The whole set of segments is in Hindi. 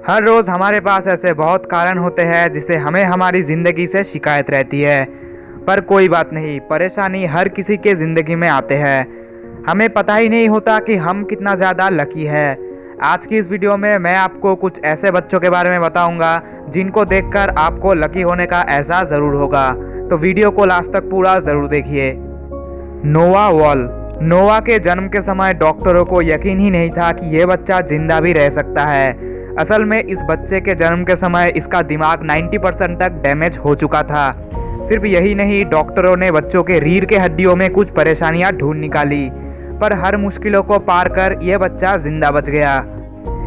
हर रोज़ हमारे पास ऐसे बहुत कारण होते हैं जिससे हमें हमारी ज़िंदगी से शिकायत रहती है। पर कोई बात नहीं, परेशानी हर किसी के ज़िंदगी में आते हैं। हमें पता ही नहीं होता कि हम कितना ज़्यादा लकी है। आज की इस वीडियो में मैं आपको कुछ ऐसे बच्चों के बारे में बताऊंगा जिनको देखकर आपको लकी होने का एहसास ज़रूर होगा। तो वीडियो को लास्ट तक पूरा ज़रूर देखिए। नोआ वॉल। नोआ के जन्म के समय डॉक्टरों को यकीन ही नहीं था कि ये बच्चा जिंदा भी रह सकता है। असल में इस बच्चे के जन्म के समय इसका दिमाग 90% तक डैमेज हो चुका था। सिर्फ यही नहीं, डॉक्टरों ने बच्चों के रीढ़ के हड्डियों में कुछ परेशानियां ढूंढ निकाली, पर हर मुश्किलों को पार कर यह बच्चा जिंदा बच गया।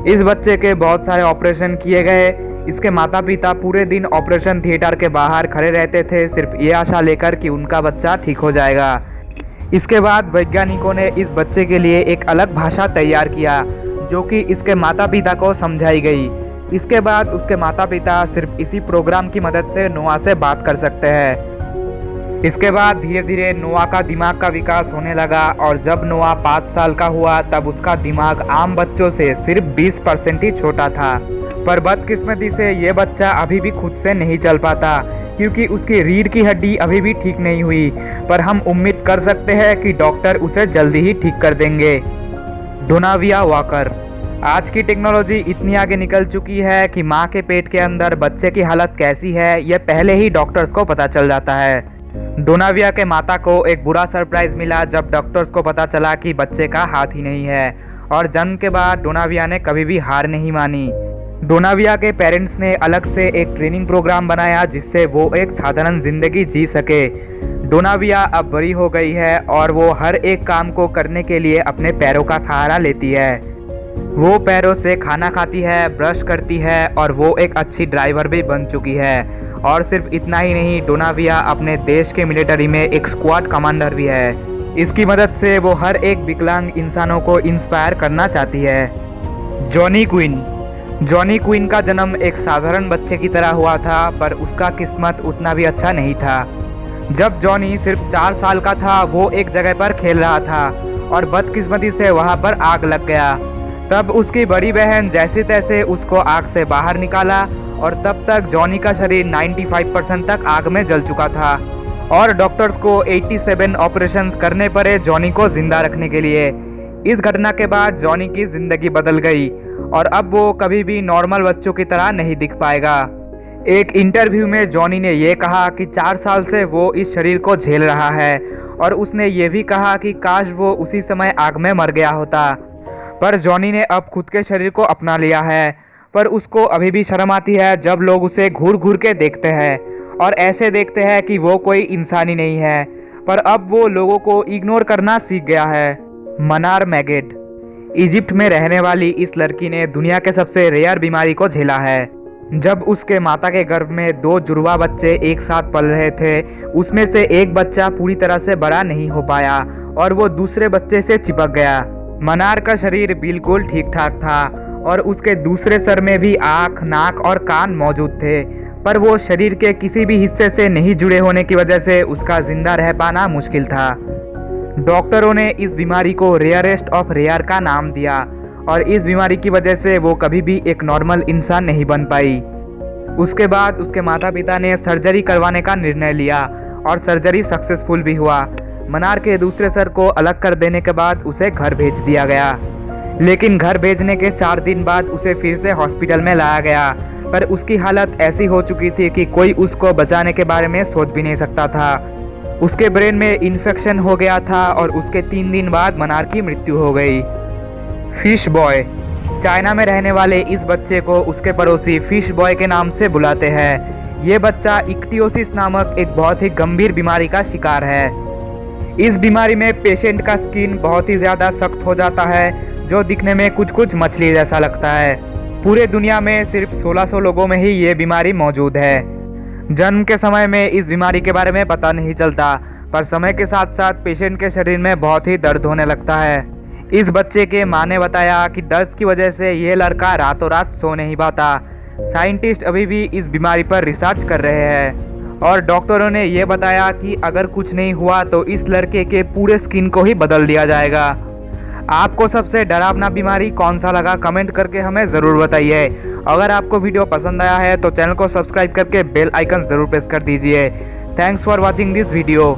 इस बच्चे के बहुत सारे ऑपरेशन किए गए। इसके माता पिता पूरे दिन ऑपरेशन थिएटर के बाहर खड़े रहते थे, सिर्फ ये आशा लेकर कि उनका बच्चा ठीक हो जाएगा। इसके बाद वैज्ञानिकों ने इस बच्चे के लिए एक अलग भाषा तैयार किया जो कि इसके माता पिता को समझाई गई। इसके बाद उसके माता पिता सिर्फ इसी प्रोग्राम की मदद से नोआ से बात कर सकते हैं। इसके बाद धीरे धीरे नोआ का दिमाग का विकास होने लगा और जब नोआ 5 साल का हुआ तब उसका दिमाग आम बच्चों से सिर्फ 20% ही छोटा था। पर बदकिस्मती से ये बच्चा अभी भी खुद से नहीं चल पाता क्योंकि उसकी रीढ़ की हड्डी अभी भी ठीक नहीं हुई। पर हम उम्मीद कर सकते हैं कि डॉक्टर उसे जल्दी ही ठीक कर देंगे। डोनाविया वॉकर। आज की टेक्नोलॉजी इतनी आगे निकल चुकी है कि माँ के पेट के अंदर बच्चे की हालत कैसी है यह पहले ही डॉक्टर्स को पता चल जाता है। डोनाविया के माता को एक बुरा सरप्राइज मिला जब डॉक्टर्स को पता चला कि बच्चे का हाथ ही नहीं है। और जन्म के बाद डोनाविया ने कभी भी हार नहीं मानी। डोनाविया के पेरेंट्स ने अलग से एक ट्रेनिंग प्रोग्राम बनाया जिससे वो एक साधारण जिंदगी जी सके। डोनाविया अब बड़ी हो गई है और वो हर एक काम को करने के लिए अपने पैरों का सहारा लेती है। वो पैरों से खाना खाती है, ब्रश करती है और वो एक अच्छी ड्राइवर भी बन चुकी है। और सिर्फ इतना ही नहीं, डोनाविया अपने देश के मिलिट्री में एक स्क्वाड कमांडर भी है। इसकी मदद से वो हर एक विकलांग इंसानों को इंस्पायर करना चाहती है। Johnny Quinn. जॉनी क्विन का जन्म एक साधारण बच्चे की तरह हुआ था, पर उसका किस्मत उतना भी अच्छा नहीं था। जब जॉनी सिर्फ 4 साल का था वो एक जगह पर खेल रहा था और बदकिस्मती से वहां पर आग लग गया। तब उसकी बड़ी बहन जैसे तैसे उसको आग से बाहर निकाला और तब तक जॉनी का शरीर 95% तक आग में जल चुका था और डॉक्टर्स को 87 ऑपरेशंस करने पड़े जॉनी को जिंदा रखने के लिए। इस घटना के बाद जॉनी की जिंदगी बदल गई और अब वो कभी भी नॉर्मल बच्चों की तरह नहीं दिख पाएगा। एक इंटरव्यू में जॉनी ने यह कहा कि 4 साल से वो इस शरीर को झेल रहा है और उसने ये भी कहा कि काश वो उसी समय आग में मर गया होता। पर जॉनी ने अब खुद के शरीर को अपना लिया है, पर उसको अभी भी शर्म आती है जब लोग उसे घूर घूर के देखते हैं और ऐसे देखते हैं कि वो कोई इंसान ही नहीं है। पर अब वो लोगों को इग्नोर करना सीख गया है। मनार मैगेट। इजिप्ट में रहने वाली इस लड़की ने दुनिया के सबसे रेयर बीमारी को झेला है। जब उसके माता के गर्भ में 2 जुड़वा बच्चे एक साथ पल रहे थे, उसमें से एक बच्चा पूरी तरह से बड़ा नहीं हो पाया और वो दूसरे बच्चे से चिपक गया। मनार का शरीर बिल्कुल ठीक ठाक था और उसके दूसरे सर में भी आँख, नाक और कान मौजूद थे, पर वो शरीर के किसी भी हिस्से से नहीं जुड़े होने की वजह से उसका जिंदा रह पाना मुश्किल था। डॉक्टरों ने इस बीमारी को रेयरेस्ट ऑफ रेयर का नाम दिया और इस बीमारी की वजह से वो कभी भी एक नॉर्मल इंसान नहीं बन पाई। उसके बाद उसके माता पिता ने सर्जरी करवाने का निर्णय लिया और सर्जरी सक्सेसफुल भी हुआ। मनार के दूसरे सर को अलग कर देने के बाद उसे घर भेज दिया गया, लेकिन घर भेजने के 4 दिन बाद उसे फिर से हॉस्पिटल में लाया गया। पर उसकी हालत ऐसी हो चुकी थी कि कोई उसको बचाने के बारे में सोच भी नहीं सकता था। उसके ब्रेन में इन्फेक्शन हो गया था और उसके 3 दिन बाद मनार की मृत्यु हो गई। Fish boy. चाइना में रहने वाले इस बच्चे को उसके पड़ोसी फिश बॉय के नाम से बुलाते हैं। ये बच्चा इक्टियोसिस नामक एक बहुत ही गंभीर बीमारी का शिकार है। इस बीमारी में पेशेंट का स्किन बहुत ही ज़्यादा सख्त हो जाता है जो दिखने में कुछ कुछ मछली जैसा लगता है। पूरे दुनिया में सिर्फ 1600 लोगों में ही ये बीमारी मौजूद है। जन्म के समय में इस बीमारी के बारे में पता नहीं चलता, पर समय के साथ साथ पेशेंट के शरीर में बहुत ही दर्द होने लगता है। इस बच्चे के माँ ने बताया कि दर्द की वजह से ये लड़का रातों रात सो नहीं पाता। साइंटिस्ट अभी भी इस बीमारी पर रिसर्च कर रहे हैं और डॉक्टरों ने यह बताया कि अगर कुछ नहीं हुआ तो इस लड़के के पूरे स्किन को ही बदल दिया जाएगा। आपको सबसे डरावना बीमारी कौन सा लगा कमेंट करके हमें ज़रूर बताइए। अगर आपको वीडियो पसंद आया है तो चैनल को सब्सक्राइब करके बेल आइकन ज़रूर प्रेस कर दीजिए। Thanks for watching this video.